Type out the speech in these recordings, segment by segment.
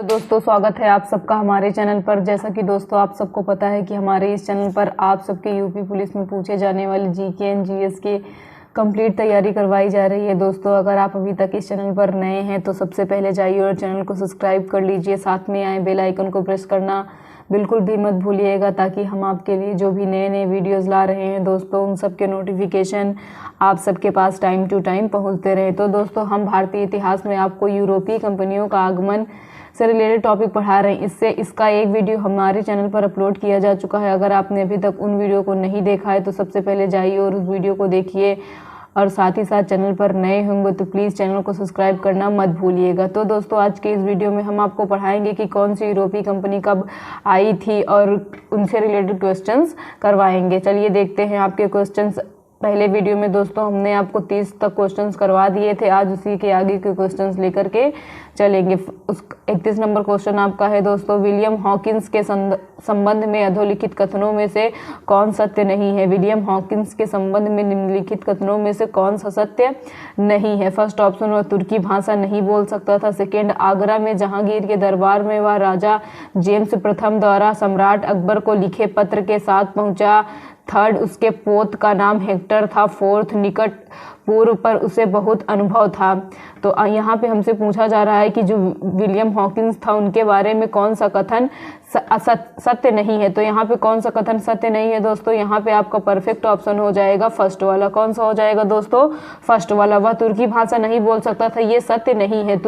तो दोस्तों स्वागत है आप सबका हमारे चैनल पर। जैसा कि दोस्तों आप सबको पता है कि हमारे इस चैनल पर आप सबके यूपी पुलिस में पूछे जाने वाले जीके एंड जीएस की कंप्लीट तैयारी करवाई जा रही है। दोस्तों अगर आप अभी तक इस चैनल पर नए हैं तो सबसे पहले जाइए और चैनल को सब्सक्राइब कर लीजिए, साथ में आए बेल आइकन को प्रेस करना बिल्कुल भी मत भूलिएगा, ताकि हम आपके लिए जो भी नए नए वीडियोस ला रहे हैं दोस्तों उन सब के नोटिफिकेशन आप सबके पास टाइम टू टाइम पहुंचते रहे। तो दोस्तों हम भारतीय इतिहास में आपको यूरोपीय कंपनियों का आगमन से रिलेटेड टॉपिक पढ़ा रहे हैं। इसका एक वीडियो हमारे चैनल पर अपलोड किया जा चुका है। अगर आपने अभी तक उन वीडियो को नहीं देखा है तो सबसे पहले जाइए और उस वीडियो को देखिए, और साथ ही साथ चैनल पर नए होंगे तो प्लीज़ चैनल को सब्सक्राइब करना मत भूलिएगा। तो दोस्तों आज के इस वीडियो में हम आपको पढ़ाएंगे कि कौन सी यूरोपीय कंपनी कब आई थी और उनसे रिलेटेड क्वेश्चंस करवाएंगे। चलिए देखते हैं आपके क्वेश्चंस। पहले वीडियो में दोस्तों हमने आपको 30 तक क्वेश्चंस करवा दिए थे, आज उसी के आगे के क्वेश्चंस लेकर के चलेंगे। उस 31 नंबर क्वेश्चन आपका है दोस्तों, विलियम हॉकिंस के संबंध में अधोलिखित कथनों में से कौन सत्य नहीं है। विलियम हॉकिंस के संबंध में निम्नलिखित कथनों में से कौन सा सत्य नहीं है। फर्स्ट ऑप्शन, वह तुर्की भाषा नहीं बोल सकता था। सेकेंड, आगरा में जहांगीर के दरबार में वह राजा जेम्स प्रथम द्वारा सम्राट अकबर को लिखे पत्र के साथ पहुंचा। थर्ड, उसके पोत का नाम हेक्टर था। फोर्थ, निकट पूर्व पर उसे बहुत अनुभव था। तो यहाँ पे हमसे पूछा जा रहा है कि जो विलियम हॉकिंस था उनके बारे में कौन सा कथन सत्य नहीं है। तो यहाँ पे कौन सा कथन सत्य नहीं है दोस्तों, यहाँ पे आपका परफेक्ट ऑप्शन हो जाएगा फर्स्ट वाला। कौन सा हो जाएगा दोस्तों, फर्स्ट वाला। वह तुर्की भाषा नहीं बोल सकता था, ये सत्य नहीं है।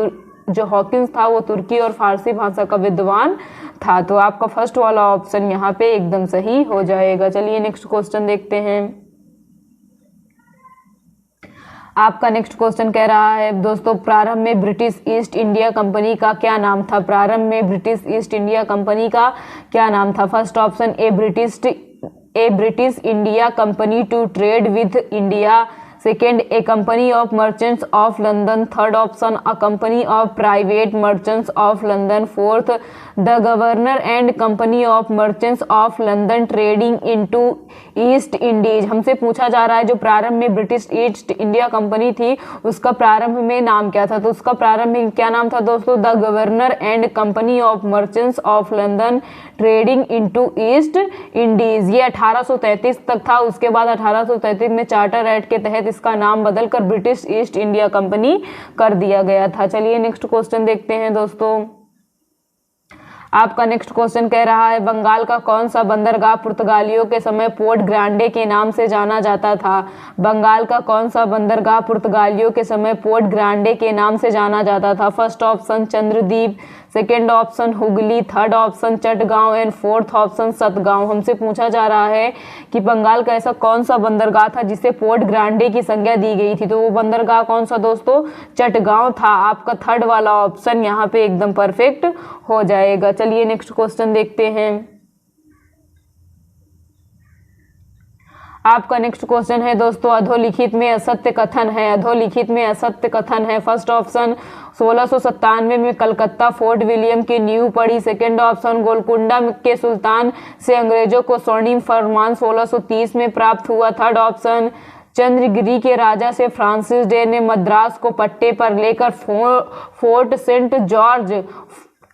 जो हॉकिंस था वो तुर्की और फारसी भाषा का विद्वान था। तो आपका फर्स्ट वाला ऑप्शन यहाँ पे एकदम सही हो जाएगा। चलिए नेक्स्ट क्वेश्चन देखते हैं। आपका नेक्स्ट क्वेश्चन कह रहा है दोस्तों, प्रारंभ में ब्रिटिश ईस्ट इंडिया कंपनी का क्या नाम था। प्रारंभ में ब्रिटिश ईस्ट इंडिया कंपनी का क्या नाम था। First option, a British India company to trade with India. Second, a company of merchants of London. Third option, a company of private merchants of London. Fourth, the governor and company of merchants of London trading into East Indies. हमसे पूछा जा रहा है जो प्रारंभ में British east India company थी उसका प्रारंभ में नाम क्या था। तो उसका प्रारंभ में क्या नाम था दोस्तों, the governor and company of merchants of London trading into East Indies. ये 1833 तक था। उसके बाद 1833 में चार्टर एक्ट के तहत इसका नाम बदलकर ब्रिटिश ईस्ट इंडिया कंपनी कर दिया गया था। चलिए नेक्स्ट क्वेश्चन देखते हैं दोस्तों। आपका नेक्स्ट क्वेश्चन कह रहा है, बंगाल का कौन सा बंदरगाह पुर्तगालियों के समय पोर्ट ग्रांडे के नाम से जाना जाता था। बंगाल का कौन सा बंदरगाह पुर्तगालियों के समय पोर्ट ग्रांडे के नाम से जाना जाता था। First option, Chandradeep. Second option, Hooghly. Third option, Chittagong and fourth option, Satgaon. हमसे पूछा जा रहा है कि बंगाल का ऐसा कौन सा बंदरगाह था जिसे पोर्ट ग्रांडे की संज्ञा दी गई थी। तो वो बंदरगाह कौन सा दोस्तों, चटगांव था। आपका थर्ड वाला ऑप्शन यहाँ पे एकदम परफेक्ट हो जाएगा। चलिए नेक्स्ट क्वेश्चन देखते हैं। आपका नेक्स्ट क्वेश्चन है दोस्तों, अधोलिखित में असत्य कथन है। अधोलिखित में असत्य कथन है। फर्स्ट ऑप्शन, 1697 में कलकत्ता फोर्ट विलियम की नींव पड़ी। सेकेंड ऑप्शन, गोलकुंडा के सुल्तान से अंग्रेजों को स्वर्णिम फरमान 1630 में प्राप्त हुआ। थर्ड ऑप्शन, चंद्रगिरी के राजा से फ्रांसिस डे ने मद्रास को पट्टे पर लेकर फोर्ट सेंट जॉर्ज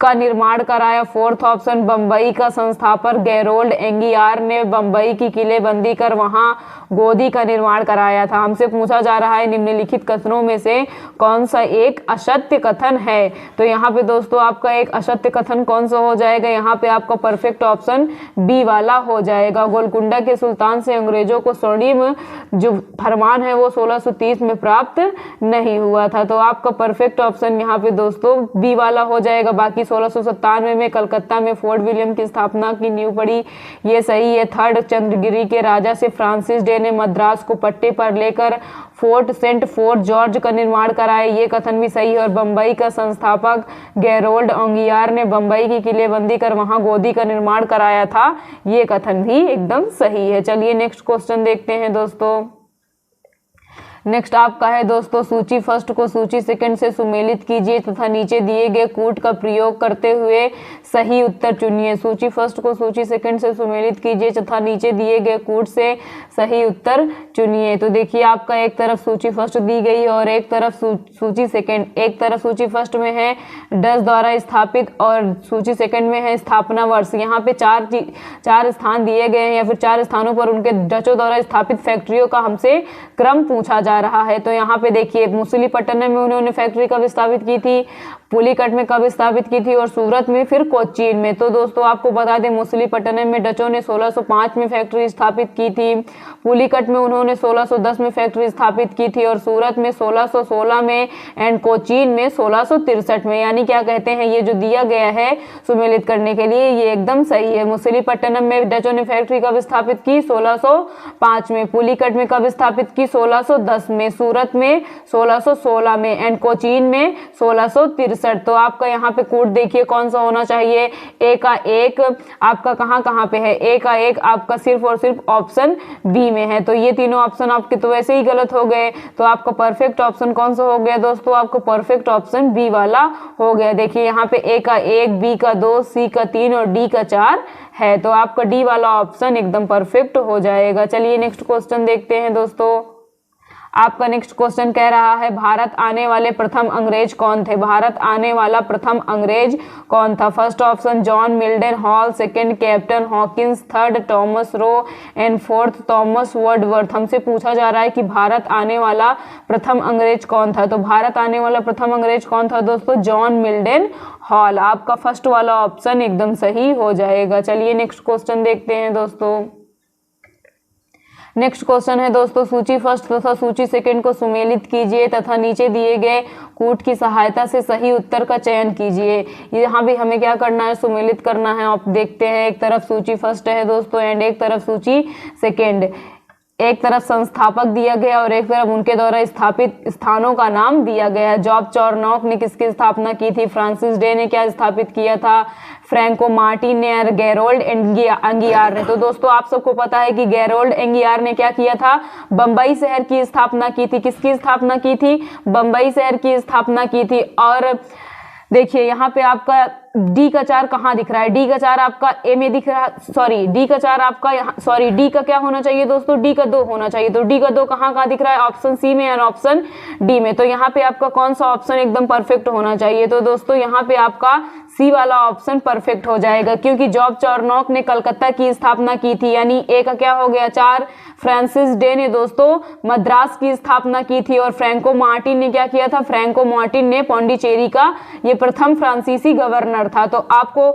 का निर्माण कराया। फोर्थ ऑप्शन, बंबई का संस्थापक गैरोल्ड एंगियार ने बंबई की किलेबंदी कर वहां गोदी का निर्माण कराया था। हमसे पूछा जा रहा है निम्नलिखित कथनों में से कौन सा एक असत्य कथन है। तो यहाँ पे दोस्तों आपका एक असत्य कथन कौन सा हो जाएगा, यहाँ पे आपका परफेक्ट ऑप्शन बी वाला हो जाएगा। गोलकुंडा के सुल्तान से अंग्रेजों को स्वर्णिम जो फरमान है वो 1630 में प्राप्त नहीं हुआ था। तो आपका परफेक्ट ऑप्शन यहाँ पे दोस्तों बी वाला हो जाएगा। बाकी 1697 में कलकत्ता में फोर्ट विलियम की स्थापना की नींव पड़ी, ये सही है। थर्ड, चंद्रगिरी के राजा से फ्रांसिस डे ने मद्रास को पट्टे पर लेकर फोर्ट जॉर्ज का निर्माण कराया, ये कथन भी सही है। और बंबई का संस्थापक गैरोल्ड एंगियार ने बंबई की किलेबंदी कर वहां गोदी का निर्माण कराया था, ये कथन भी एकदम सही है। चलिए नेक्स्ट क्वेश्चन देखते हैं दोस्तों। नेक्स्ट आपका है दोस्तों, सूची फर्स्ट को सूची सेकंड से सुमेलित कीजिए तथा नीचे दिए गए कूट का प्रयोग करते हुए सही उत्तर चुनिए। सूची फर्स्ट को सूची सेकंड से सुमेलित कीजिए तथा नीचे दिए गए कूट से सही उत्तर चुनिए। तो देखिए आपका एक तरफ सूची फर्स्ट दी गई और एक तरफ सूची सेकंड। एक तरफ सूची फर्स्ट में है डच द्वारा स्थापित और सूची सेकंड में है स्थापना वर्ष। यहाँ पे चार स्थान दिए गए हैं या फिर 4 स्थानों पर उनके डचों द्वारा स्थापित फैक्ट्रियों का हमसे क्रम पूछा जा रहा है। तो यहाँ पे देखिए मछलीपट्टनम में उन्होंने फैक्ट्री कब स्थापित की थी, पुलिकट में कब स्थापित की थी और सूरत में, फिर कोचीन में। तो दोस्तों आपको बता दें मछलीपट्टनम में डचों ने 1605 में फैक्ट्री स्थापित की थी, पुलिकट में उन्होंने 1610 में फैक्ट्री स्थापित की थी और सूरत में 1616 में एंड कोचीन में 1663 में। यानी क्या कहते हैं, ये जो दिया गया है सुमेलित करने के लिए ये एकदम सही है। मछलीपट्टनम में डचों ने फैक्ट्री कब स्थापित की, 1605 में, पुलिकट में कब स्थापित की, 1610 में, सूरत में 1616 में एंड कोचीन में 1663। तो आपका यहाँ पे कोड देखिए कौन सा होना चाहिए, ए का 1 आपका कहाँ पे है, ए का 1 आपका सिर्फ और सिर्फ ऑप्शन बी में है। तो ये तीनों ऑप्शन आपके तो वैसे ही गलत हो गए। तो आपका परफेक्ट ऑप्शन कौन सा हो गया दोस्तों, आपको परफेक्ट ऑप्शन बी वाला हो गया। देखिए यहाँ पे ए का 1, बी का 2, सी का 3 और डी का 4 है। तो आपका डी वाला ऑप्शन एकदम परफेक्ट हो जाएगा। चलिए नेक्स्ट क्वेश्चन देखते हैं दोस्तों। आपका नेक्स्ट क्वेश्चन कह रहा है भारत आने वाले प्रथम अंग्रेज कौन थे। भारत आने वाला प्रथम अंग्रेज कौन था। First option John Mildenhall, second captain Hawkins, third Thomas Roe and fourth Thomas Wordsworth. हमसे पूछा जा रहा है कि भारत आने वाला प्रथम अंग्रेज कौन था। तो भारत आने वाला प्रथम अंग्रेज कौन था दोस्तों, जॉन मिल्डन हॉल। आपका फर्स्ट वाला ऑप्शन एकदम सही हो जाएगा। चलिए नेक्स्ट क्वेश्चन देखते हैं दोस्तों। नेक्स्ट क्वेश्चन है दोस्तों, सूची फर्स्ट तथा सूची सेकंड को सुमेलित कीजिए तथा नीचे दिए गए कूट की सहायता से सही उत्तर का चयन कीजिए। यहाँ भी हमें क्या करना है, सुमेलित करना है। आप देखते हैं एक तरफ सूची फर्स्ट है दोस्तों एंड एक तरफ सूची सेकंड। एक तरफ संस्थापक दिया गया और एक तरफ उनके द्वारा स्थापित स्थानों का नाम दिया गया है। जॉब चॉर्नोक ने किसकी स्थापना की थी, फ्रांसिस डे ने क्या स्थापित किया था, फ्रैंको मार्टिन ने और गैरोल्ड एंगियार ने। तो दोस्तों आप सबको पता है कि गैरोल्ड एंगियार ने क्या किया था, बंबई शहर की स्थापना की थी। किसकी स्थापना की थी, बंबई शहर की स्थापना की थी। और देखिए यहाँ पे आपका डी का 4 कहाँ दिख रहा है, डी का 4 आपका ए में दिख रहा, सॉरी डी का 4 आपका यहाँ, सॉरी डी का क्या होना चाहिए दोस्तों, डी का 2 होना चाहिए। तो डी का 2 कहाँ दिख रहा है, ऑप्शन सी में और ऑप्शन डी में। तो यहाँ पे आपका कौन सा ऑप्शन एकदम परफेक्ट होना चाहिए। तो दोस्तों यहाँ पे आपका सी वाला ऑप्शन परफेक्ट हो जाएगा, क्योंकि जॉब चॉर्नोक ने कलकत्ता की स्थापना की थी। यानी ए का क्या हो गया 4। फ्रांसिस डे ने दोस्तों मद्रास की स्थापना की थी और फ्रैंको मार्टिन ने क्या किया था, फ्रैंको मार्टिन ने पौंडीचेरी का ये प्रथम फ्रांसीसी गवर्नर था। तो आपको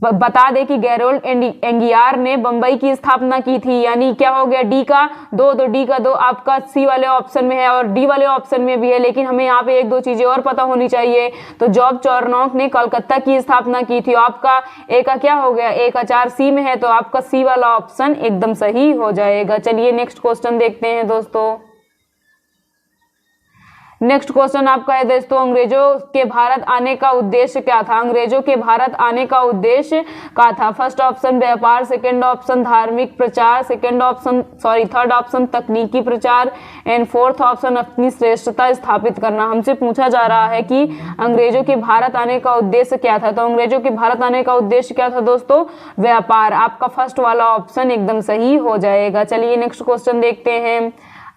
बता दें कि गैरोल्ड एंगियार ने बंबई की स्थापना की थी। यानी क्या हो गया, डी का 2। तो डी का 2 आपका सी वाले ऑप्शन में है और डी वाले ऑप्शन में भी है, लेकिन हमें यहाँ पे 1-2 चीजें और पता होनी चाहिए। तो जॉब चॉर्नोक ने कलकत्ता की स्थापना की थी। आपका ए का क्या हो गया, ए का 4 सी में है, तो आपका सी वाला ऑप्शन एकदम सही हो जाएगा। चलिए नेक्स्ट क्वेश्चन देखते हैं दोस्तों। नेक्स्ट क्वेश्चन आपका है दोस्तों, अंग्रेजों के भारत आने का उद्देश्य क्या था। अंग्रेजों के भारत आने का उद्देश्य क्या था। फर्स्ट ऑप्शन व्यापार, सेकंड ऑप्शन धार्मिक प्रचार, थर्ड ऑप्शन तकनीकी प्रचार एंड फोर्थ ऑप्शन अपनी श्रेष्ठता स्थापित करना। हमसे पूछा जा रहा है कि अंग्रेजों के भारत आने का उद्देश्य क्या था। तो अंग्रेजों के भारत आने का उद्देश्य क्या था दोस्तों, व्यापार। आपका फर्स्ट वाला ऑप्शन एकदम सही हो जाएगा। चलिए नेक्स्ट क्वेश्चन देखते हैं।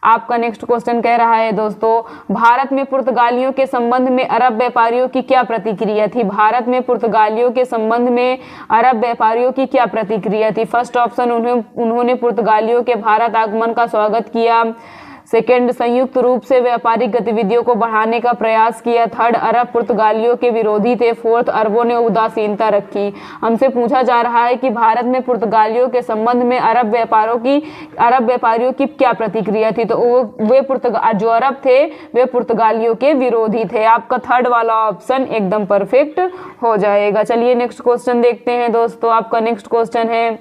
आपका नेक्स्ट क्वेश्चन कह रहा है दोस्तों, भारत में पुर्तगालियों के संबंध में अरब व्यापारियों की क्या प्रतिक्रिया थी। भारत में पुर्तगालियों के संबंध में अरब व्यापारियों की क्या प्रतिक्रिया थी। फर्स्ट ऑप्शन उन्होंने पुर्तगालियों के भारत आगमन का स्वागत किया। सेकंड, संयुक्त रूप से व्यापारिक गतिविधियों को बढ़ाने का प्रयास किया। थर्ड, अरब पुर्तगालियों के विरोधी थे। फोर्थ, अरबों ने उदासीनता रखी। हमसे पूछा जा रहा है कि भारत में पुर्तगालियों के संबंध में अरब व्यापारियों की क्या प्रतिक्रिया थी। तो जो अरब थे वे पुर्तगालियों के विरोधी थे। आपका थर्ड वाला ऑप्शन एकदम परफेक्ट हो जाएगा। चलिए नेक्स्ट क्वेश्चन देखते हैं दोस्तों। आपका नेक्स्ट क्वेश्चन है,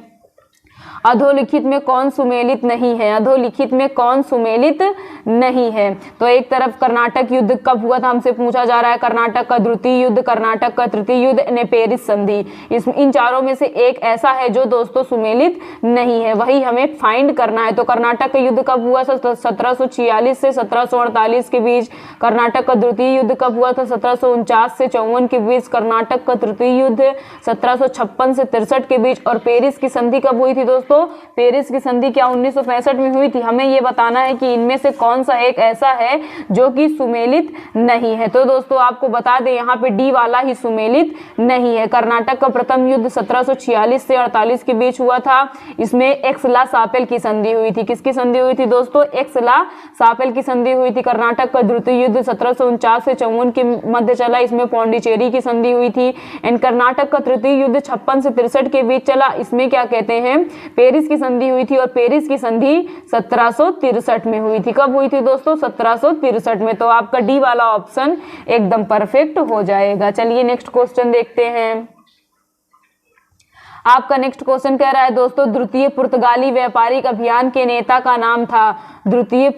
अधोलिखित में कौन सुमेलित नहीं है? अधोलिखित में कौन सुमेलित नहीं है? तो एक तरफ कर्नाटक युद्ध कब हुआ था हमसे पूछा जा रहा है, कर्नाटक का द्वितीय युद्ध, कर्नाटक का तृतीय युद्ध ने पेरिस संधि। इन चारों में से एक ऐसा है जो दोस्तों सुमेलित नहीं है, वही हमें फाइंड करना है। तो कर्नाटक का युद्ध कब हुआ था? 1746 से 1748 के बीच। कर्नाटक का द्वितीय युद्ध कब हुआ था? 1749 से 54 के बीच। कर्नाटक का तृतीय युद्ध 1756 से 63 के बीच। और पेरिस की संधि कब हुई थी दोस्तों? पेरिस की संधि क्या 1965 में हुई थी? हमें ये बताना है कि इनमें से कौन सा एक ऐसा है जो कि सुमेलित नहीं है। तो दोस्तों आपको बता दें यहाँ पे डी वाला ही सुमेलित नहीं है। कर्नाटक का प्रथम युद्ध 1746 से 48 के बीच हुआ था। इसमें एक्स-ला-सापेल की संधि हुई थी। किसकी संधि हुई थी दोस्तों? एक्स-ला-सापेल की संधि हुई थी। कर्नाटक का द्वितीय युद्ध 1749 से 54 के मध्य चला, इसमें पौंडीचेरी की संधि हुई थी। एंड कर्नाटक का तृतीय युद्ध 56 से 63 के बीच चला, इसमें क्या कहते हैं? पेरिस की संधि हुई थी। और पेरिस की संधि 1763 में हुई थी। कब हुई थी दोस्तों? 1763 में। तो आपका डी वाला ऑप्शन एकदम परफेक्ट हो जाएगा। चलिए नेक्स्ट क्वेश्चन देखते हैं। आपका नेक्स्ट क्वेश्चन कह रहा है दोस्तों, द्वितीय पुर्तगाली व्यापारिक अभियान के नेता का नाम था। द्वितीय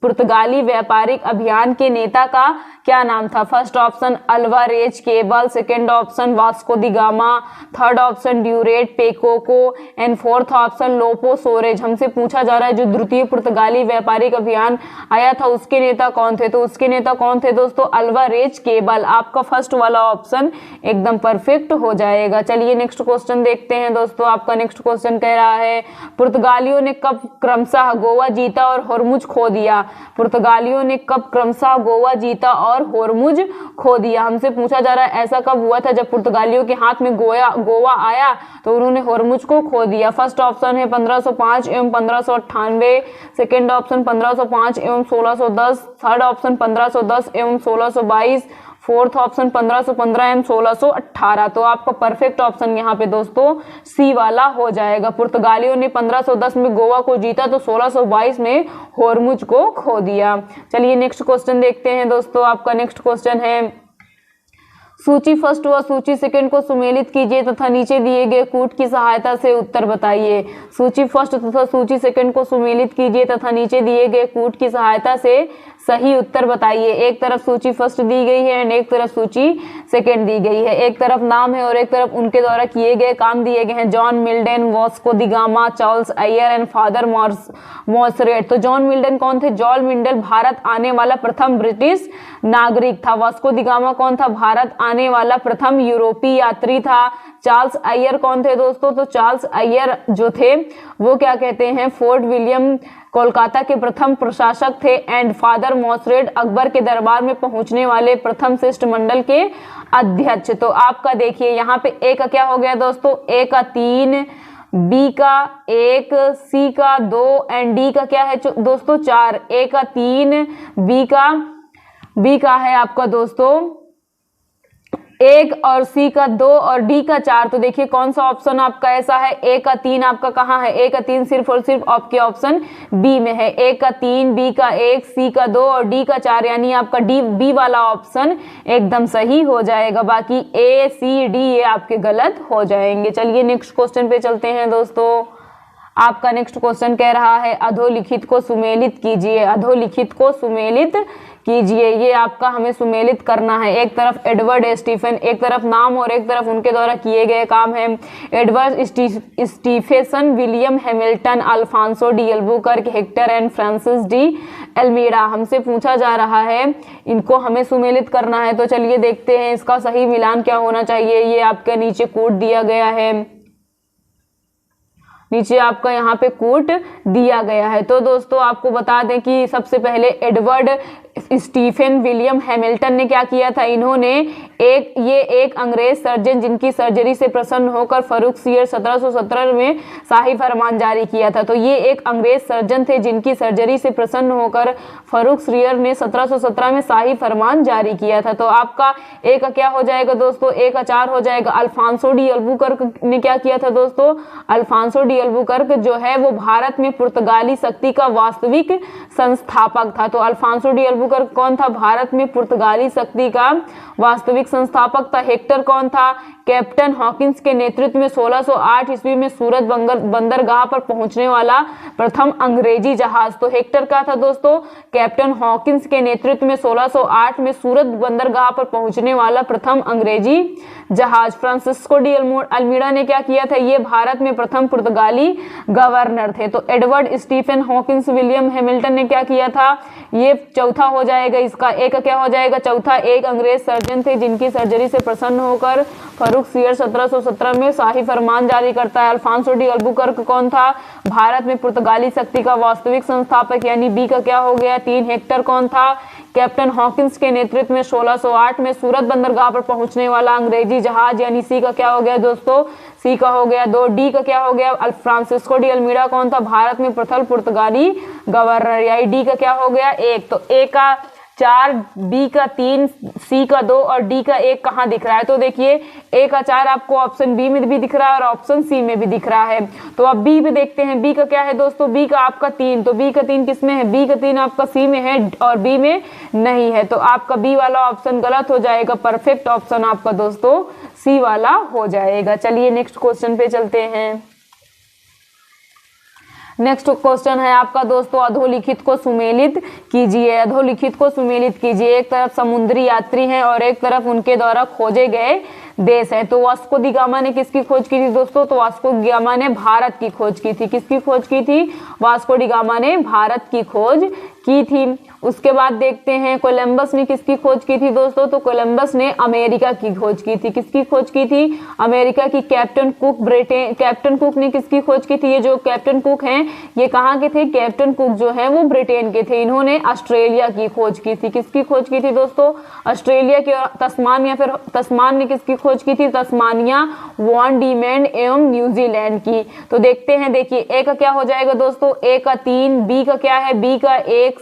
पुर्तगाली व्यापारिक अभियान के नेता का क्या नाम था? First option Alvares Cabral, second option Vasco da Gama, third option Duarte Pacheco and fourth option Lopo Soares. हमसे पूछा जा रहा है जो द्वितीय पुर्तगाली व्यापारिक अभियान आया था उसके नेता कौन थे? तो उसके नेता कौन थे दोस्तों? Alvarez cable. आपका फर्स्ट वाला ऑप्शन एकदम परफेक्ट हो जाएगा। चलिए नेक्स्ट क्वेश्चन देखते हैं दोस्तों। आपका नेक्स्ट क्वेश्चन कह रहा है, पुर्तगालियों ने कब क्रमशः गोवा जीता और होर्मुज खो दिया? पुर्तगालियों ने कब क्रमशः गोवा जीता और होर्मुज खो दिया? हमसे पूछा जा रहा है ऐसा कब हुआ था जब पुर्तगालियों के हाथ में गोवा आया तो उन्होंने होर्मुज को खो दिया। फर्स्ट ऑप्शन है 1505 एवं 1598, सेकेंड ऑप्शन 1505 एवं 1610, थर्ड ऑप्शन 1510 एवं 1622, फोर्थ ऑप्शन 1515 एवं 1618। तो आपका परफेक्ट ऑप्शन यहाँ पे दोस्तों सी वाला हो जाएगा। पुर्तगालियों ने 1510 में गोवा को जीता तो 1622 में होर्मुज को खो दिया। चलिए नेक्स्ट क्वेश्चन देखते हैं दोस्तों। आपका नेक्स्ट क्वेश्चन है, सूची फर्स्ट व सूची सेकंड को सुमेलित कीजिए तथा नीचे दिए गए कूट की सहायता से उत्तर बताइए। सूची फर्स्ट तथा सूची सेकंड को सुमेलित कीजिए तथा नीचे दिए गए कूट की सहायता से सही उत्तर बताइए। एक तरफ सूची फर्स्ट दी गई है एंड एक तरफ सूची सेकंड दी गई है। एक तरफ नाम है और एक तरफ उनके द्वारा किए गए काम दिए गए हैं। John Milton, Vasco da Gama, Charles Eyre and Father Monserrate. तो जॉन मिल्टन कौन थे? जॉन मिल्टन भारत आने वाला प्रथम ब्रिटिश नागरिक था। वास्को दी गामा कौन था? भारत आने वाला प्रथम यूरोपीय यात्री था। चार्ल्स अय्यर कौन थे दोस्तों? तो चार्ल्स अय्यर जो थे वो क्या कहते हैं? फोर्ट विलियम कोलकाता के प्रथम प्रशासक थे। एंड फादर मॉसरेट अकबर के दरबार में पहुंचने वाले प्रथम शिष्टमंडल के अध्यक्ष। तो आपका देखिए यहाँ पे ए का क्या हो गया दोस्तों? ए का 3, बी का 1, सी का 2 एंड डी का क्या है दोस्तों? 4। ए का 3, बी का है आपका दोस्तों 1 और सी का 2 और डी का 4। तो देखिए कौन सा ऑप्शन आपका ऐसा है? ए का 3 आपका कहाँ है? ए का 3 सिर्फ और सिर्फ आपके ऑप्शन बी में है। ए का 3, बी का 1, सी का 2 और डी का 4, यानी आपका बी वाला ऑप्शन एकदम सही हो जाएगा। बाकी ए, सी, डी ये आपके गलत हो जाएंगे। चलिए नेक्स्ट क्वेश्चन पे चलते हैं दोस्तों। आपका नेक्स्ट क्वेश्चन कह रहा है, अधोलिखित को सुमेलित कीजिए। अधोलिखित को सुमेलित कीजिए, ये आपका हमें सुमेलित करना है। एक तरफ एडवर्ड स्टीफन, एक तरफ नाम और एक तरफ उनके द्वारा किए गए काम है। Edward Stephenson, William Hamilton, Alfonso de Albuquerque, Hector and Francis de Almeida. हमसे पूछा जा रहा है इनको हमें सुमेलित करना है। तो चलिए देखते हैं इसका सही मिलान क्या होना चाहिए। ये आपके नीचे कोड दिया गया है, नीचे आपका यहाँ पे कोट दिया गया है। तो दोस्तों आपको बता दें कि सबसे पहले एडवर्ड स्टीफन विलियम हैमिल्टन ने क्या किया था? इन्होंने एक अंग्रेज सर्जन जिनकी सर्जरी से प्रसन्न होकर फर्रुख सियर 1717 में शाही फरमान जारी किया था। तो ये एक अंग्रेज सर्जन थे जिनकी सर्जरी से प्रसन्न होकर फर्रुख सियर ने 1717 में शाही फरमान जारी किया था। तो आपका ए का क्या हो जाएगा दोस्तों? ए का 4 हो जाएगा। अल्फांसो डी अल्बुकर्क ने क्या किया था दोस्तों? अल्फांसो डी अल्बुकर्क जो है वो भारत में पुर्तगाली शक्ति का वास्तविक संस्थापक था। तो अल्फांसो डी अल्बुकर्क कौन था? भारत में पुर्तगाली शक्ति का वास्तविक संस्थापक था। हेक्टर कौन था? कैप्टन हॉकिंस के नेतृत्व में 1608 ईस्वी में सूरत बंदरगाह पर पहुंचने वाला प्रथम अंग्रेजी जहाज। तो हेक्टर का था दोस्तों? कैप्टन हॉकिंस के नेतृत्व में 1608 में सूरत बंदरगाह पर पहुंचने वाला प्रथम अंग्रेजी जहाज। फ्रांसिस्को डी अल्मीडा ने क्या किया था? ये भारत में प्रथम पुर्तगाली गवर्नर थे। तो Edward Stephen Hawkins William Hamilton ने क्या किया था? ये चौथा हो जाएगा इसका। एक क्या हो जाएगा? चौथा एक अंग्रेज सर्जन थे जिनकी सर्जरी से प्रसन्न होकर फरूख सियर 1717 में शाही फरमान जारी करता है। अल्फांसो डी अल्बुकर्क कौन था? भारत में पुर्तगाली शक्ति का वास्तविक संस्थापक, यानी बी का क्या हो गया? 3। हेक्टर कौन था? कैप्टन हॉकिंस के नेतृत्व में 1608 में सूरत बंदरगाह पर पहुंचने वाला अंग्रेजी जहाज, यानी सी का क्या हो गया दोस्तों? सी का हो गया 2। डी का क्या हो गया? फ्रांसिस्को डी अल्मीडा कौन था? भारत में प्रथम पुर्तगाली गवर्नर, यानी डी का क्या हो गया? 1। तो ए का 4, बी का 3, सी का 2 और डी का 1 कहाँ दिख रहा है? तो देखिए ए का 4 आपको ऑप्शन बी में भी दिख रहा है और ऑप्शन सी में भी दिख रहा है। तो अब बी पे देखते हैं। बी का क्या है दोस्तों? बी का आपका 3। तो बी का 3 किस में है? बी का 3 आपका सी में है और बी में नहीं है। तो आपका बी वाला ऑप्शन गलत हो जाएगा। परफेक्ट ऑप्शन आपका दोस्तों सी वाला हो जाएगा। चलिए नेक्स्ट क्वेश्चन पे चलते हैं। नेक्स्ट क्वेश्चन है आपका दोस्तों, अधोलिखित को सुमेलित कीजिए। अधोलिखित को सुमेलित कीजिए। एक तरफ समुद्री यात्री हैं और एक तरफ उनके द्वारा खोजे गए देश है। तो वास्को दी गामा ने किसकी खोज की थी दोस्तों? तो वास्को डी गामा ने भारत की खोज की थी। किसकी खोज की थी? वास्को डी गामा ने भारत की खोज की थी। उसके बाद देखते हैं कोलंबस ने किसकी खोज की थी दोस्तों? तो कोलंबस ने अमेरिका की खोज की थी। किसकी खोज की थी? अमेरिका की। कैप्टन कुक ने किसकी खोज की थी? ये जो कैप्टन कुक हैं ये कहाँ के थे? कैप्टन कुक जो है वो ब्रिटेन के थे। इन्होंने ऑस्ट्रेलिया की खोज की थी। किसकी खोज की थी दोस्तों? ऑस्ट्रेलिया की। तस्मान या फिर तस्मान ने किसकी खोज की थी? तस्मानिया, वॉन डीमैंड एवं न्यूजीलैंड की। तो देखते हैं, देखिए ए का क्या हो जाएगा दोस्तों? ए का 3, बी का क्या है? बी का 1,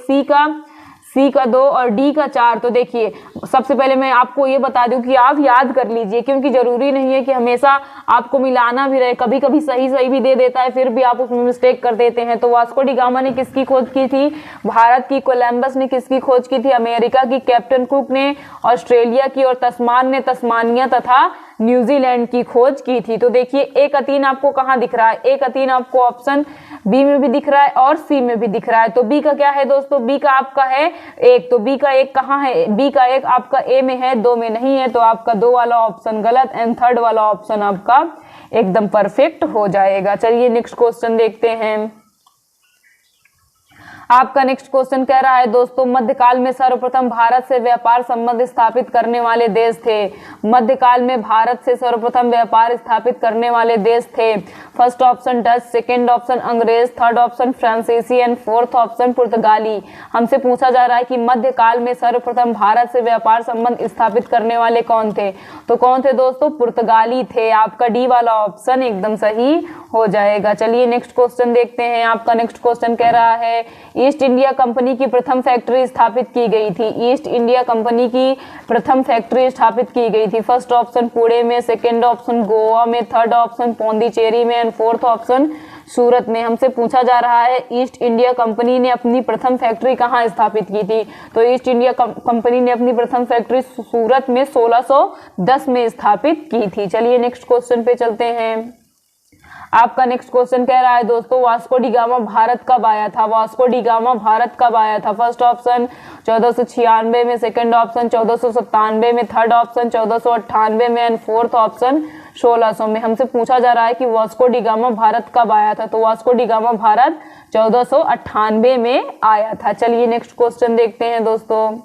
सी का 2 और डी का 4। तो देखिए सबसे पहले मैं आपको ये बता दूं कि आप याद कर लीजिए, क्योंकि जरूरी नहीं है कि हमेशा आपको मिलाना भी रहे। कभी कभी सही भी दे देता है, फिर भी आप उसमें मिस्टेक कर देते हैं। तो वास्को डी गामा ने किसकी खोज की थी? भारत की। कोलंबस ने किसकी खोज की थी? अमेरिका की। कैप्टन कुक ने ऑस्ट्रेलिया की और तस्मान ने तस्मानिया तथा न्यूजीलैंड की खोज की थी। तो देखिए ए का 3 आपको कहाँ दिख रहा है? ए का 3 आपको ऑप्शन बी में भी दिख रहा है और सी में भी दिख रहा है। तो बी का क्या है दोस्तों? बी का आपका है 1। तो बी का 1 कहाँ है? बी का 1 आपका ए में है, 2 में नहीं है। तो आपका 2 वाला ऑप्शन गलत एंड 3rd वाला ऑप्शन आपका एकदम परफेक्ट हो जाएगा। चलिए नेक्स्ट क्वेश्चन देखते हैं। आपका नेक्स्ट क्वेश्चन कह रहा है दोस्तों, मध्यकाल में सर्वप्रथम भारत से व्यापार संबंध स्थापित करने वाले देश थे। मध्यकाल में भारत से सर्वप्रथम व्यापार स्थापित करने वाले देश थे। First option Dutch, second option अंग्रेज, 3rd ऑप्शन फ्रांसीसी एंड 4th ऑप्शन पुर्तगाली। हमसे पूछा जा रहा है कि मध्यकाल में सर्वप्रथम भारत से व्यापार संबंध स्थापित करने वाले कौन थे? तो कौन थे दोस्तों? पुर्तगाली थे। आपका डी वाला ऑप्शन एकदम सही हो जाएगा। चलिए नेक्स्ट क्वेश्चन देखते हैं। आपका नेक्स्ट क्वेश्चन कह रहा है, ईस्ट इंडिया कंपनी की प्रथम फैक्ट्री स्थापित की गई थी। ईस्ट इंडिया कंपनी की प्रथम फैक्ट्री स्थापित की गई थी। फर्स्ट ऑप्शन पुणे में, सेकंड ऑप्शन गोवा में, 3rd ऑप्शन पौंडीचेरी में एंड 4th ऑप्शन सूरत में। हमसे पूछा जा रहा है ईस्ट इंडिया कंपनी ने अपनी प्रथम फैक्ट्री कहाँ स्थापित की थी? तो ईस्ट इंडिया कंपनी ने अपनी प्रथम फैक्ट्री सूरत में 1610 में स्थापित की थी। चलिए नेक्स्ट क्वेश्चन पे चलते हैं। आपका नेक्स्ट क्वेश्चन कह रहा है दोस्तों, वास्को डी गामा भारत कब आया था? वास्को डी गामा भारत कब आया था? फर्स्ट ऑप्शन 1496 में, सेकंड ऑप्शन 1497 में, 3rd ऑप्शन 1498 में एंड 4th ऑप्शन 1600 में। हमसे पूछा जा रहा है कि वास्को डी गामा भारत कब आया था? तो वास्को डी गामा भारत 1498 में आया था। चलिए नेक्स्ट क्वेश्चन देखते हैं दोस्तों।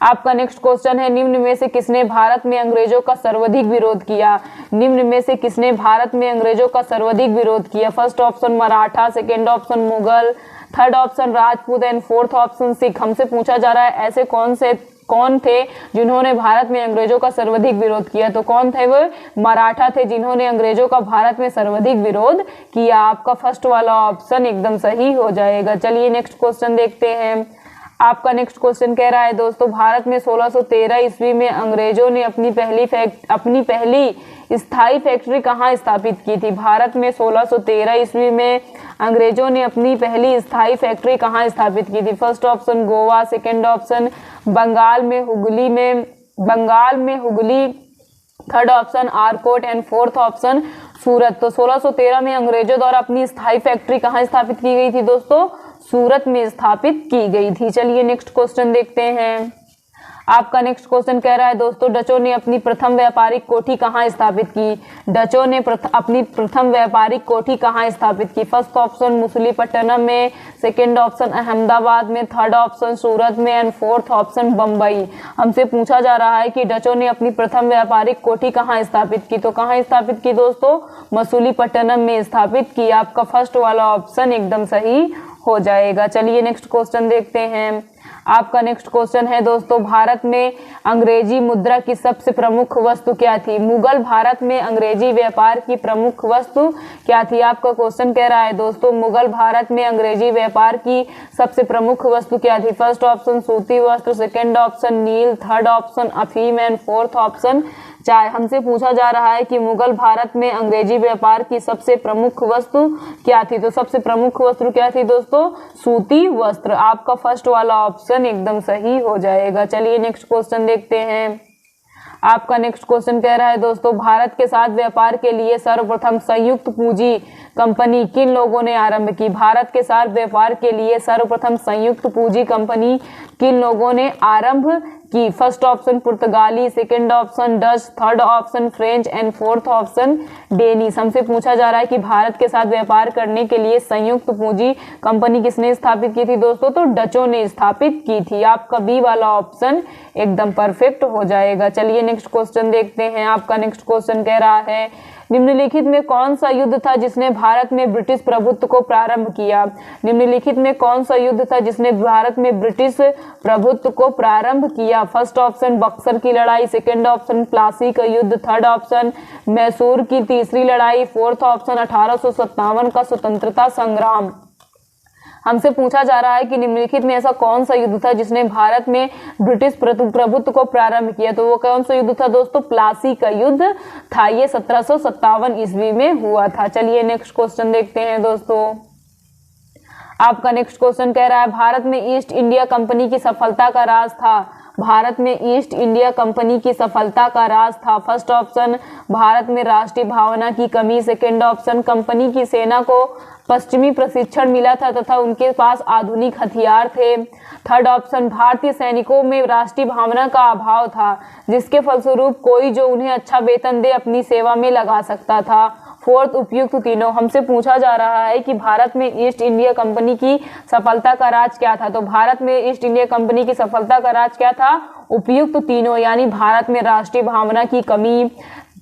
आपका नेक्स्ट क्वेश्चन है, निम्न में से किसने भारत में अंग्रेजों का सर्वाधिक विरोध किया? निम्न में से किसने भारत में अंग्रेजों का सर्वाधिक विरोध किया? First option Maratha, second option Mughal, 3rd option Rajput and 4th option Sikh. हमसे पूछा जा रहा है ऐसे कौन थे जिन्होंने भारत में अंग्रेजों का सर्वाधिक विरोध किया? तो कौन थे वो? मराठा थे जिन्होंने अंग्रेजों का भारत में सर्वाधिक विरोध किया। आपका फर्स्ट वाला ऑप्शन एकदम सही हो जाएगा। चलिए नेक्स्ट क्वेश्चन देखते हैं। आपका नेक्स्ट क्वेश्चन कह रहा है दोस्तों, भारत में 1613 ईस्वी में अंग्रेजों ने अपनी पहली स्थायी फैक्ट्री कहाँ स्थापित की थी? भारत में 1613 ईस्वी में अंग्रेजों ने अपनी पहली स्थायी फैक्ट्री कहाँ स्थापित की थी? First option Goa, second option Bengal में Hooghly, third option Arcot and fourth option Surat. तो 1613 में अंग्रेजों द्वारा अपनी स्थायी फैक्ट्री कहाँ स्थापित की गई थी दोस्तों? सूरत में स्थापित की गई थी। चलिए नेक्स्ट क्वेश्चन देखते हैं। आपका नेक्स्ट क्वेश्चन कह रहा है दोस्तों, डचों ने अपनी प्रथम व्यापारिक कोठी कहाँ स्थापित की? डचों ने अपनी प्रथम व्यापारिक कोठी कहाँ स्थापित की? फर्स्ट ऑप्शन मछलीपट्टनम में, सेकंड ऑप्शन अहमदाबाद में, थर्ड ऑप्शन सूरत में एंड फोर्थ ऑप्शन बम्बई। हमसे पूछा जा रहा है कि डचों ने अपनी प्रथम व्यापारिक कोठी कहाँ स्थापित की? तो कहाँ स्थापित की दोस्तों? मछलीपट्टनम में स्थापित की। आपका फर्स्ट वाला ऑप्शन एकदम सही हो जाएगा। चलिए नेक्स्ट क्वेश्चन देखते हैं। आपका नेक्स्ट क्वेश्चन है दोस्तों, भारत में अंग्रेजी मुद्रा की सबसे प्रमुख वस्तु क्या थी? मुगल भारत में अंग्रेजी व्यापार की प्रमुख वस्तु क्या थी? आपका क्वेश्चन कह रहा है दोस्तों, मुगल भारत में अंग्रेजी व्यापार की सबसे प्रमुख वस्तु क्या थी? फर्स्ट ऑप्शन सूती वस्त्र, सेकंड ऑप्शन नील, थर्ड ऑप्शन अफीम एंड फोर्थ ऑप्शन चाय। हमसे पूछा जा रहा है कि मुगल भारत में अंग्रेजी व्यापार की सबसे प्रमुख वस्तु क्या थी? तो सबसे प्रमुख वस्तु क्या थी दोस्तों? सूती वस्त्र। आपका फर्स्ट वाला ऑप्शन एकदम सही हो जाएगा। चलिए नेक्स्ट क्वेश्चन देखते हैं। आपका नेक्स्ट क्वेश्चन कह रहा है दोस्तों, भारत के साथ व्यापार के लिए सर्वप्रथम संयुक्त पूंजी कंपनी किन लोगों ने आरंभ की? भारत के साथ व्यापार के लिए सर्वप्रथम संयुक्त पूंजी कंपनी किन लोगों ने आरंभ की? फर्स्ट ऑप्शन पुर्तगाली, second option Dutch, third option French and fourth option Danish. हमसे पूछा जा रहा है कि भारत के साथ व्यापार करने के लिए संयुक्त पूंजी कंपनी किसने स्थापित की थी दोस्तों? तो डचों ने स्थापित की थी। आपका बी वाला ऑप्शन एकदम परफेक्ट हो जाएगा। चलिए नेक्स्ट क्वेश्चन देखते हैं। आपका नेक्स्ट क्वेश्चन कह रहा है, निम्नलिखित में कौन सा युद्ध था जिसने भारत में ब्रिटिश प्रभुत्व को प्रारंभ किया? निम्नलिखित में कौन सा युद्ध था जिसने भारत में ब्रिटिश प्रभुत्व को प्रारंभ किया? फर्स्ट ऑप्शन बक्सर की लड़ाई, सेकंड ऑप्शन प्लासी का युद्ध, थर्ड ऑप्शन मैसूर की तीसरी लड़ाई, फोर्थ ऑप्शन 1857 का स्वतंत्रता संग्राम। हमसे पूछा जा रहा है कि निम्नलिखित में ऐसा कौन सा युद्ध था जिसने भारत में ब्रिटिश प्रभुत्व को प्रारंभ किया? तो वो कौन सा युद्ध था दोस्तों? प्लासी का युद्ध था। ये 1757 ईस्वी में हुआ था। चलिए नेक्स्ट क्वेश्चन देखते हैं दोस्तों। आपका नेक्स्ट क्वेश्चन कह रहा है, भारत में ईस्ट इंडिया कंपनी की सफलता का राज था? भारत में ईस्ट इंडिया कंपनी की सफलता का राज था। फर्स्ट ऑप्शन भारत में राष्ट्रीय भावना की कमी, सेकंड ऑप्शन कंपनी की सेना को पश्चिमी प्रशिक्षण मिला था तथा उनके पास आधुनिक हथियार थे, थर्ड ऑप्शन भारतीय सैनिकों में राष्ट्रीय भावना का अभाव था जिसके फलस्वरूप कोई जो उन्हें अच्छा वेतन दे अपनी सेवा में लगा सकता था, फोर्थ उपयुक्त तीनों। हमसे पूछा जा रहा है कि भारत में ईस्ट इंडिया कंपनी की सफलता का राज क्या था? तो भारत में ईस्ट इंडिया कंपनी की सफलता का राज क्या था? उपयुक्त तीनों, यानी भारत में राष्ट्रीय भावना की कमी,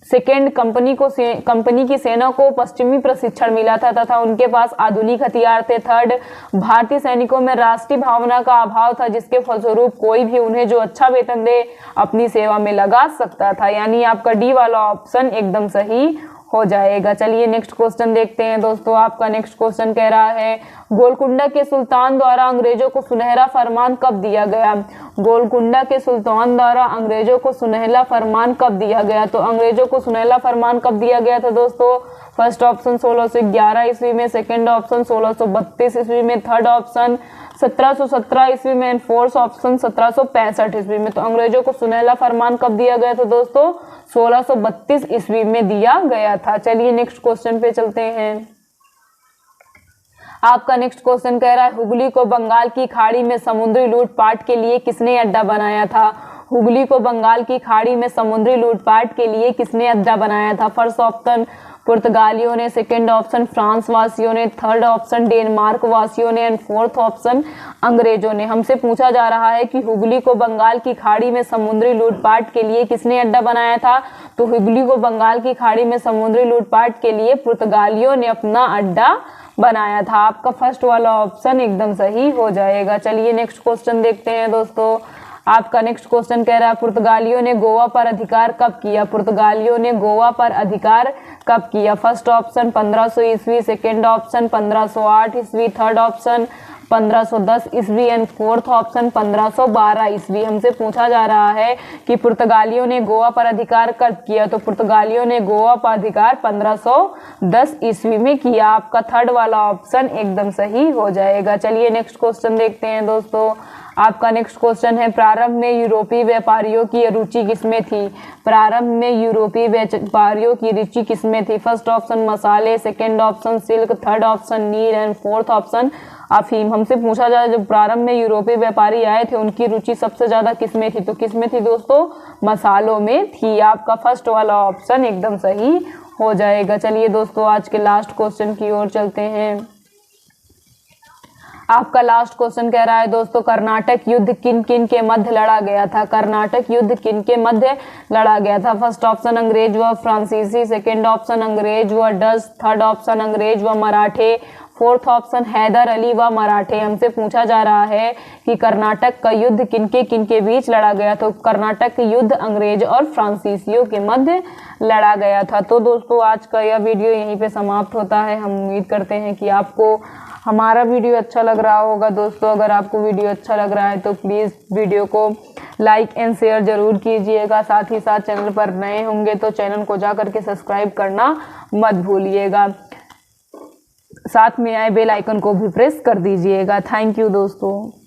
सेकेंड कंपनी की सेना को पश्चिमी प्रशिक्षण मिला था तथा उनके पास आधुनिक हथियार थे, थर्ड भारतीय सैनिकों में राष्ट्रीय भावना का अभाव था जिसके फलस्वरूप कोई भी उन्हें जो अच्छा वेतन दे अपनी सेवा में लगा सकता था, यानी आपका डी वाला ऑप्शन एकदम सही हो जाएगा। चलिए नेक्स्ट क्वेश्चन देखते हैं दोस्तों। आपका नेक्स्ट क्वेश्चन कह रहा है, गोलकुंडा के सुल्तान द्वारा अंग्रेजों को सुनहरा फरमान कब दिया गया? गोलकुंडा के सुल्तान द्वारा अंग्रेजों को सुनहरा फरमान कब दिया गया? तो अंग्रेजों को सुनहरा फरमान कब दिया गया था दोस्तों? फर्स्ट ऑप्शन 1611 ईस्वी में, सेकंड ऑप्शन 1632 ईस्वी में, थर्ड ऑप्शन 1717 ईस्वी में, फोर्थ ऑप्शन 1765 ईस्वी में। तो अंग्रेजों को सुनहरा फरमान कब दिया गया था दोस्तों? 1632 ईस्वी में दिया गया था। चलिए नेक्स्ट क्वेश्चन पे चलते हैं। आपका नेक्स्ट क्वेश्चन कह रहा है, हुगली को बंगाल की खाड़ी में समुद्री लूटपाट के लिए किसने अड्डा बनाया था? हुगली को बंगाल की खाड़ी में समुद्री लूटपाट के लिए किसने अड्डा बनाया था? फर्स्ट ऑप्शन पुर्तगालियों ने, सेकंड ऑप्शन फ्रांस वासियों ने, थर्ड ऑप्शन डेनमार्क वासियों ने एंड फोर्थ ऑप्शन अंग्रेजों ने। हमसे पूछा जा रहा है कि हुगली को बंगाल की खाड़ी में समुद्री लूटपाट के लिए किसने अड्डा बनाया था? तो हुगली को बंगाल की खाड़ी में समुद्री लूटपाट के लिए पुर्तगालियों ने अपना अड्डा बनाया था। आपका फर्स्ट वाला ऑप्शन एकदम सही हो जाएगा। चलिए नेक्स्ट क्वेश्चन देखते हैं दोस्तों। आपका नेक्स्ट क्वेश्चन कह रहा है, पुर्तगालियों ने गोवा पर अधिकार कब किया? पुर्तगालियों ने गोवा पर अधिकार कब किया? फर्स्ट ऑप्शन 1500 ईस्वी, सेकेंड ऑप्शन 1508 ईस्वी, थर्ड ऑप्शन 1510 ईस्वी। एंड फोर्थ ऑप्शन 1512 ईस्वी। हमसे पूछा जा रहा है कि पुर्तगालियों ने गोवा पर अधिकार कब किया, तो पुर्तगालियों ने गोवा पर अधिकार 1510 ईस्वी में किया। आपका थर्ड वाला ऑप्शन एकदम सही हो जाएगा। चलिए नेक्स्ट क्वेश्चन देखते हैं दोस्तों। आपका नेक्स्ट क्वेश्चन है, प्रारंभ में यूरोपीय व्यापारियों की रुचि किसमें थी? प्रारंभ में यूरोपीय व्यापारियों की रुचि किसमें थी? फर्स्ट ऑप्शन मसाले, second option silk, third option नील एंड फोर्थ ऑप्शन अफीम। हमसे पूछा जाए जब प्रारंभ में यूरोपीय व्यापारी आए थे उनकी रुचि सबसे ज्यादा किसमें थी, तो किसमें थी दोस्तों? मसालों में थी। आपका फर्स्ट वाला ऑप्शन एकदम सही हो जाएगा। चलिए दोस्तों आज के लास्ट क्वेश्चन की ओर चलते हैं। आपका लास्ट क्वेश्चन कह रहा है दोस्तों, कर्नाटक युद्ध किन किन के मध्य लड़ा गया था? कर्नाटक युद्ध किन के मध्य लड़ा गया था? फर्स्ट ऑप्शन अंग्रेज व फ्रांसीसी, सेकंड ऑप्शन अंग्रेज व डच, थर्ड ऑप्शन अंग्रेज व मराठे, फोर्थ ऑप्शन हैदर अली व मराठे। हमसे पूछा जा रहा है कि कर्नाटक का युद्ध किनके बीच लड़ा गया, तो कर्नाटक युद्ध अंग्रेज और फ्रांसीसियों के मध्य लड़ा गया था। तो दोस्तों आज का यह वीडियो यहीं पे समाप्त होता है। हम उम्मीद करते हैं कि आपको हमारा वीडियो अच्छा लग रहा होगा। दोस्तों अगर आपको वीडियो अच्छा लग रहा है तो प्लीज़ वीडियो को लाइक एंड शेयर जरूर कीजिएगा। साथ ही साथ चैनल पर नए होंगे तो चैनल को जा करके सब्सक्राइब करना मत भूलिएगा। साथ में आए बेल आइकन को भी प्रेस कर दीजिएगा। थैंक यू दोस्तों।